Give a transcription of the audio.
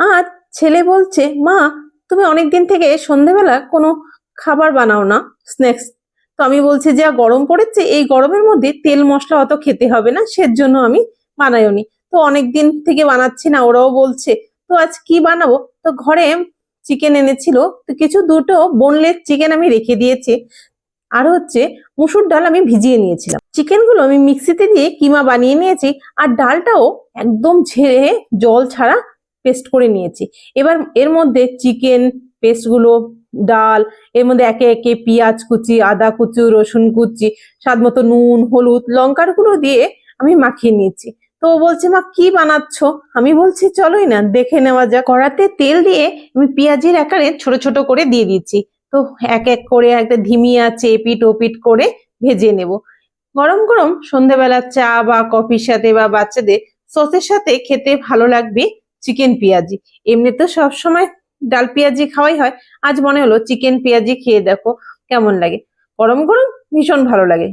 আর ছেলে বলছে, মা তুমি অনেকদিন থেকে সন্ধেবেলা কোনো খাবার বানাও না, স্ন্যাক্স। তো আমি বলছি, যা গরম পড়েছে এই গরমের মধ্যে তেল মশলা অত খেতে হবে না, সেজন্য আমি বানাইনি। তো অনেকদিন থেকে বানাচ্ছি না, ওরাও বলছে। তো আজ কি বানাবো? তো ঘরে চিকেন এনেছিল, তো কিছু দুটো বোনলেস চিকেন আমি রেখে দিয়েছি। আর হচ্ছে মুসুর ডাল আমি ভিজিয়ে নিয়েছিলাম। চিকেন গুলো আমি মিক্সিতে দিয়ে কিমা বানিয়ে নিয়েছি। আর ডালটাও একদম ঝেড়ে জল ছাড়া পেস্ট করে নিয়েছি। এবার এর মধ্যে চিকেন পেস্ট গুলো, ডাল, এর মধ্যে একে একে পেঁয়াজ কুচি, আদা কুচি, রসুন কুচি, স্বাদ মতো নুন, হলুদ, লঙ্কার গুঁড়ো দিয়ে আমি মাখিয়ে নিয়েছি। তো ও বলছে, মা কি বানাচ্ছ? আমি বলছি, চলোই না দেখে নেওয়া যাক। কড়াতে তেল দিয়ে আমি পেঁয়াজের আকারে ছোট ছোট করে দিয়ে দিচ্ছি। তো এক এক করে একটা ধিমি আঁচে এপিট ওপিট করে ভেজে নেব। গরম গরম সন্ধ্যাবেলা চা বা কফির সাথে বা বাচ্চাদের সসের সাথে খেতে ভালো লাগবে চিকেন পেঁয়াজি। এমনি তো সবসময় ডাল পেঁয়াজি খাওয়াই হয়, আজ মনে হলো চিকেন পেঁয়াজি খেয়ে দেখো কেমন লাগে। গরম গরম ভীষণ ভালো লাগে।